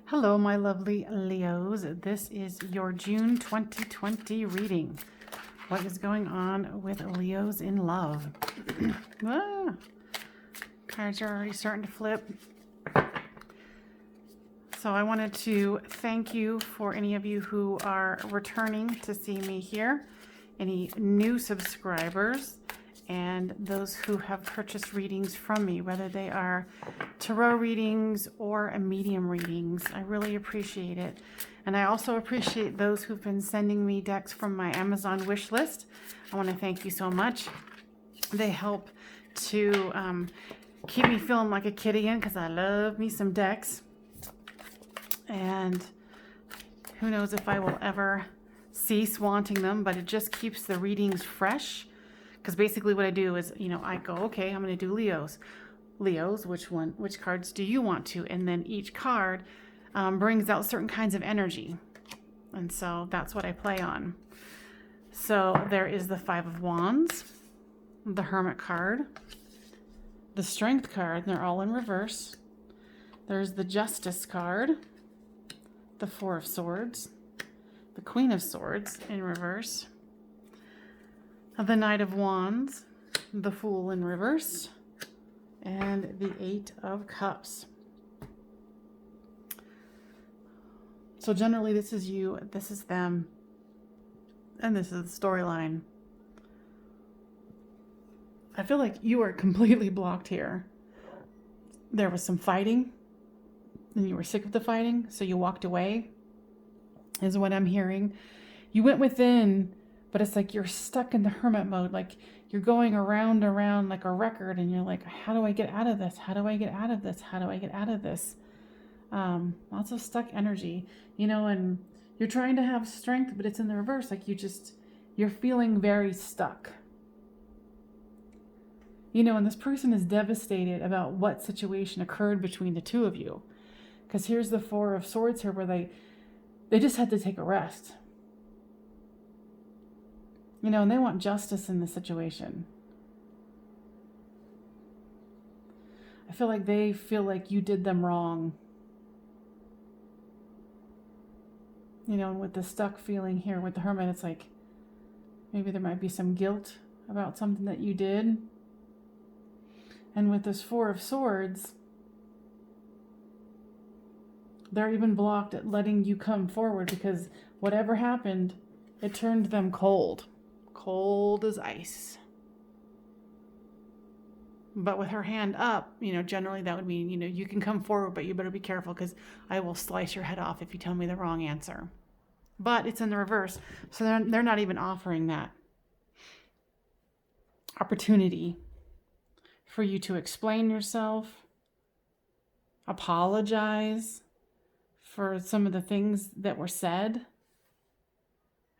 Hello, my lovely Leos. This is your June 2020 reading. What is going on with Leos in love? Cards are already starting to flip. So I wanted to thank you for any of you who are returning to see me here, any new subscribers, and those who have purchased readings from me, whether they are tarot readings or medium readings. I really appreciate it. And I also appreciate those who've been sending me decks from my Amazon wish list. I want to thank you so much. They help to keep me feeling like a kid again, because I love me some decks. And who knows if I will ever cease wanting them, but it just keeps the readings fresh. Because basically what I do is, I go, okay, I'm going to do Leos. Leos, which cards do you want to? And then each card brings out certain kinds of energy. And so that's what I play on. So there is the Five of Wands, the Hermit card, the Strength card, and they're all in reverse. There's the Justice card, the Four of Swords, the Queen of Swords in reverse, the Knight of Wands, the Fool in reverse, and the Eight of Cups. So generally this is you, this is them, and this is the storyline. I feel like you are completely blocked here. There was some fighting, and you were sick of the fighting, so you walked away, is what I'm hearing. You went within, but it's like you're stuck in the hermit mode, like you're going around like a record, and you're like, how do I get out of this? How do I get out of this? How do I get out of this? Lots of stuck energy, and you're trying to have strength, but it's in the reverse. Like you're feeling very stuck. And this person is devastated about what situation occurred between the two of you. Because here's the Four of Swords here, where they just had to take a rest. And they want justice in the situation. I feel like they feel like you did them wrong. And with the stuck feeling here with the Hermit, it's like maybe there might be some guilt about something that you did. And with this Four of Swords, they're even blocked at letting you come forward, because whatever happened, it turned them cold. Cold as ice. But with her hand up, generally that would mean, you can come forward, but you better be careful, because I will slice your head off if you tell me the wrong answer. But it's in the reverse, so they're not even offering that opportunity for you to explain yourself, apologize for some of the things that were said.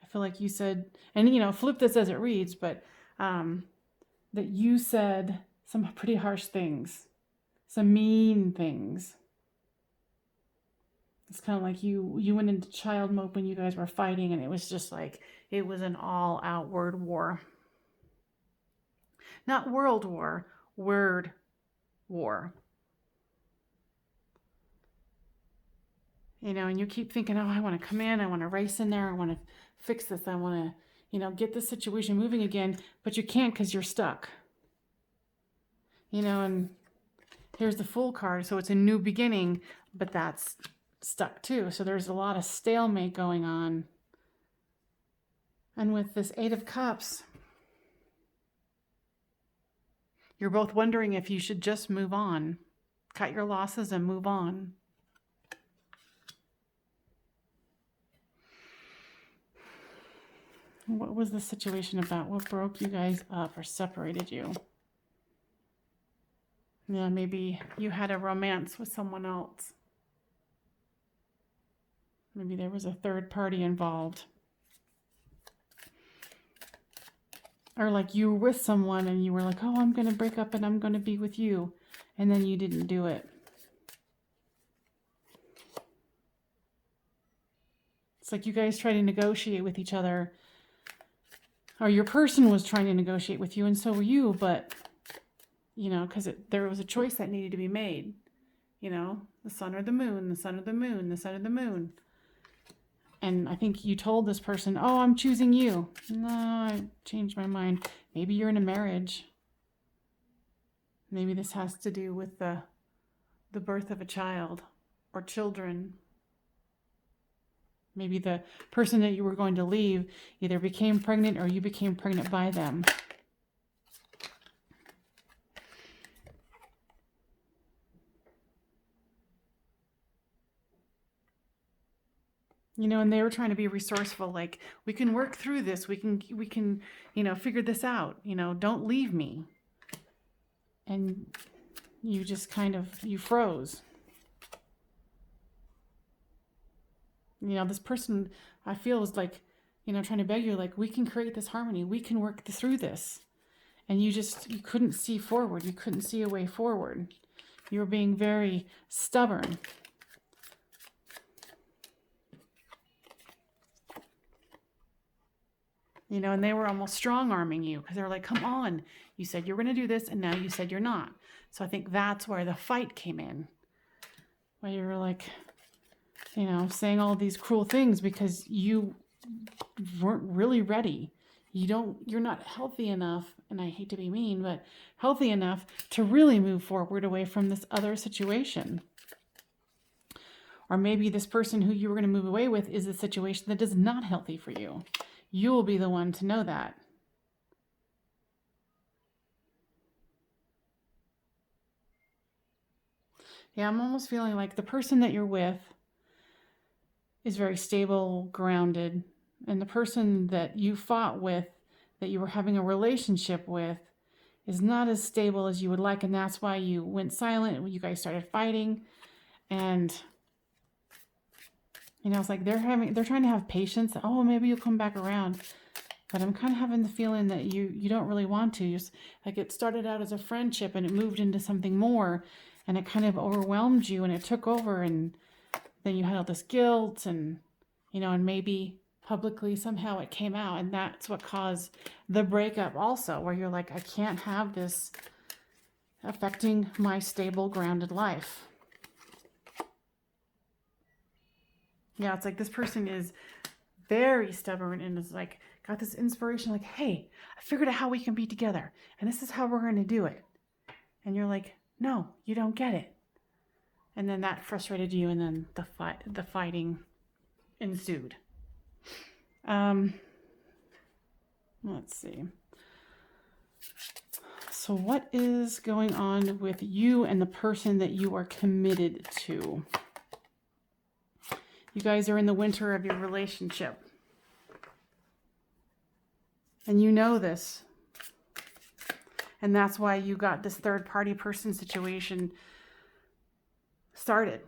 I feel like you said, and flip this as it reads, but that you said some pretty harsh things, some mean things. It's kind of like you went into child mode when you guys were fighting, and it was just like, it was an all-out word war. Not world war, word war. And you keep thinking, oh, I want to come in, I want to race in there, I want to fix this, I want to, get the situation moving again, but you can't, because you're stuck. And here's the Fool card, so it's a new beginning, but that's stuck too. So there's a lot of stalemate going on. And with this Eight of Cups, you're both wondering if you should just move on, cut your losses and move on. What was the situation about? What broke you guys up or separated you? Yeah, maybe you had a romance with someone else. Maybe there was a third party involved. Or like you were with someone and you were like, oh, I'm going to break up and I'm going to be with you. And then you didn't do it. It's like you guys try to negotiate with each other. Or your person was trying to negotiate with you, and so were you, but, because there was a choice that needed to be made. the sun or the moon, the sun or the moon, the sun or the moon. And I think you told this person, oh, I'm choosing you. No, I changed my mind. Maybe you're in a marriage. Maybe this has to do with the birth of a child or children. Maybe the person that you were going to leave either became pregnant or you became pregnant by them. You know, and they were trying to be resourceful, like, we can work through this. We can, you know, figure this out. You know, don't leave me. And you just kind of, you froze. You know, this person, I feel, was like, you know, trying to beg you, like, we can create this harmony. We can work through this. And you couldn't see forward. You couldn't see a way forward. You were being very stubborn. You know, and they were almost strong-arming you because they were like, come on, you said you're going to do this, and now you said you're not. So I think that's where the fight came in. Where you were like, you know, saying all these cruel things because you weren't really ready. You're not healthy enough, and I hate to be mean, but healthy enough to really move forward away from this other situation. Or maybe this person who you were going to move away with is a situation that is not healthy for you. You will be the one to know that. Yeah, I'm almost feeling like the person that you're with is very stable, grounded, and the person that you fought with, that you were having a relationship with, is not as stable as you would like, and that's why you went silent when you guys started fighting. And you know, it's like they're trying to have patience. Oh, maybe you'll come back around. But I'm kind of having the feeling that you don't really want to. Just like it started out as a friendship and it moved into something more, and it kind of overwhelmed you and it took over, and then you had all this guilt, and you know, and maybe publicly somehow it came out, and that's what caused the breakup also, where you're like, I can't have this affecting my stable, grounded life. Yeah, it's like this person is very stubborn and is like, got this inspiration, like, hey, I figured out how we can be together, and this is how we're going to do it. And you're like, no, you don't get it. And then that frustrated you, and then the fighting ensued. Let's see. So what is going on with you and the person that you are committed to? You guys are in the winter of your relationship. And you know this. And that's why you got this third party person situation started.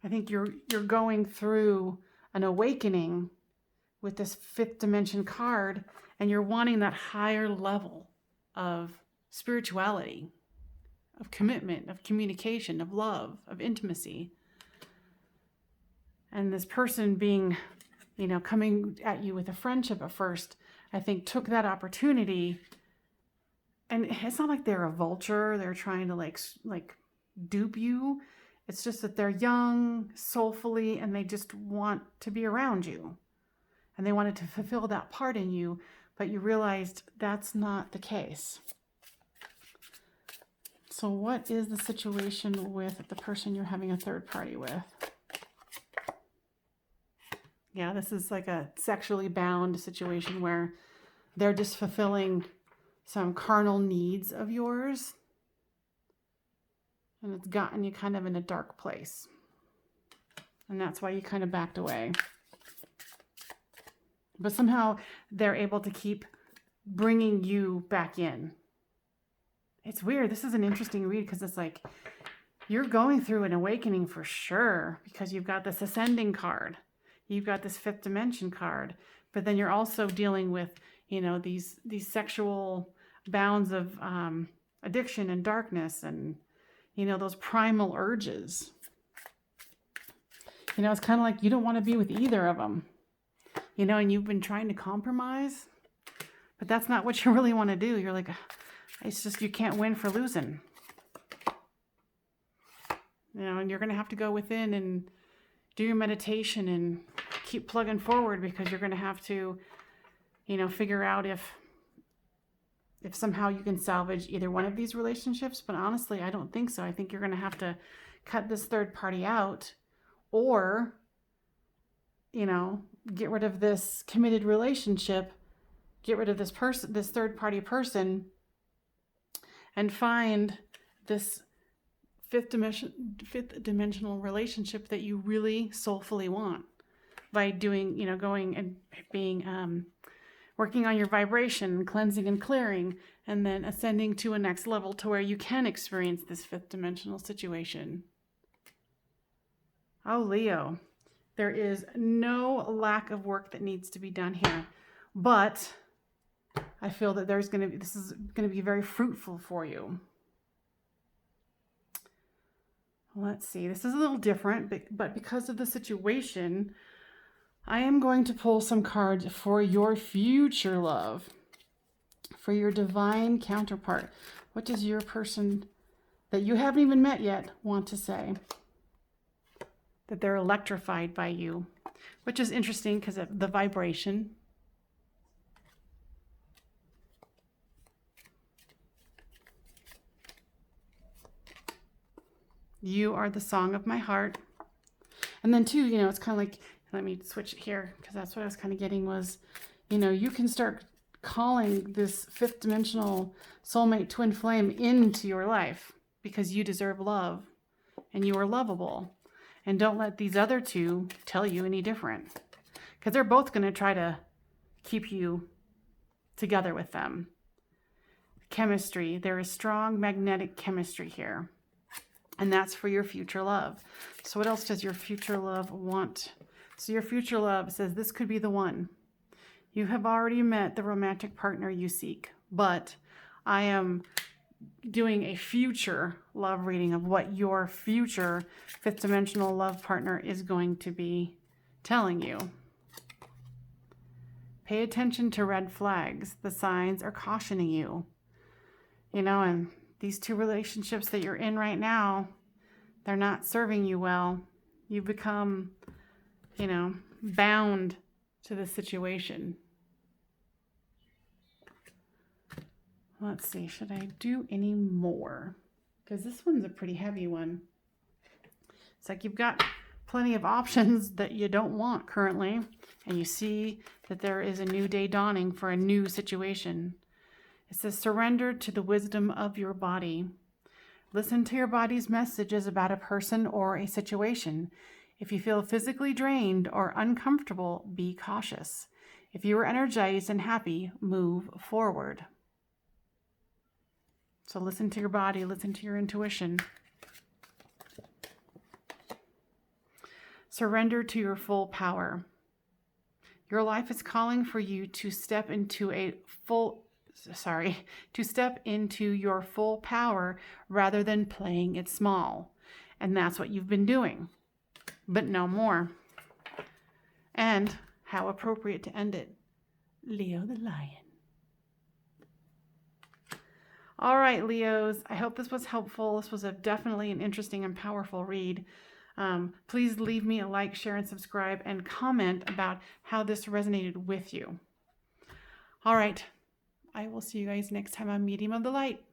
I think you're going through an awakening with this fifth dimension card, and you're wanting that higher level of spirituality, of commitment, of communication, of love, of intimacy. And this person being, you know, coming at you with a friendship at first, I think took that opportunity. And it's not like they're a vulture. They're trying to like dupe you. It's just that they're young, soulfully, and they just want to be around you. And they wanted to fulfill that part in you, but you realized that's not the case. So what is the situation with the person you're having a third party with? Yeah, this is like a sexually bound situation where they're just fulfilling some carnal needs of yours. And it's gotten you kind of in a dark place. And that's why you kind of backed away. But somehow they're able to keep bringing you back in. It's weird. This is an interesting read because it's like you're going through an awakening for sure, because you've got this ascending card. You've got this fifth dimension card. But then you're also dealing with, you know, these sexual bounds of addiction and darkness, and you know, those primal urges. You know, it's kind of like you don't want to be with either of them. You know, and you've been trying to compromise, but that's not what you really want to do. You're like, it's just, you can't win for losing. and you're going to have to go within and do your meditation and keep plugging forward, because you're going to have to, figure out if somehow you can salvage either one of these relationships. But honestly, I don't think so. I think you're going to have to cut this third party out, or, get rid of this committed relationship, get rid of this person, this third party person, and find this fifth dimensional relationship that you really soulfully want by doing, going and being, working on your vibration, cleansing and clearing, and then ascending to a next level to where you can experience this fifth dimensional situation. Oh, Leo, there is no lack of work that needs to be done here, but I feel that this is going to be very fruitful for you. Let's see, this is a little different, but because of the situation, I am going to pull some cards for your future love, for your divine counterpart. What does your person that you haven't even met yet want to say? That they're electrified by you, which is interesting because of the vibration. You are the song of my heart. And then too, it's kind of like, let me switch it here, because that's what I was kind of getting was, you can start calling this fifth dimensional soulmate twin flame into your life, because you deserve love and you are lovable. And don't let these other two tell you any different, because they're both going to try to keep you together with them. Chemistry. There is strong magnetic chemistry here. And that's for your future love. So what else does your future love want? So your future love says this could be the one. You have already met the romantic partner you seek, but I am doing a future love reading of what your future fifth dimensional love partner is going to be telling you. Pay attention to red flags. The signs are cautioning you. And these two relationships that you're in right now, they're not serving you well. You've become, bound to the situation. Let's see, should I do any more? Because this one's a pretty heavy one. It's like you've got plenty of options that you don't want currently, and you see that there is a new day dawning for a new situation. It says, surrender to the wisdom of your body. Listen to your body's messages about a person or a situation. If you feel physically drained or uncomfortable, be cautious. If you are energized and happy, move forward. So listen to your body, listen to your intuition. Surrender to your full power. Your life is calling for you to step into your full power rather than playing it small. And that's what you've been doing, but no more. And how appropriate to end it. Leo the Lion. All right, Leos, I hope this was helpful. This was definitely an interesting and powerful read. Please leave me a like, share, and subscribe, and comment about how this resonated with you. All right, I will see you guys next time on Medium of the Light.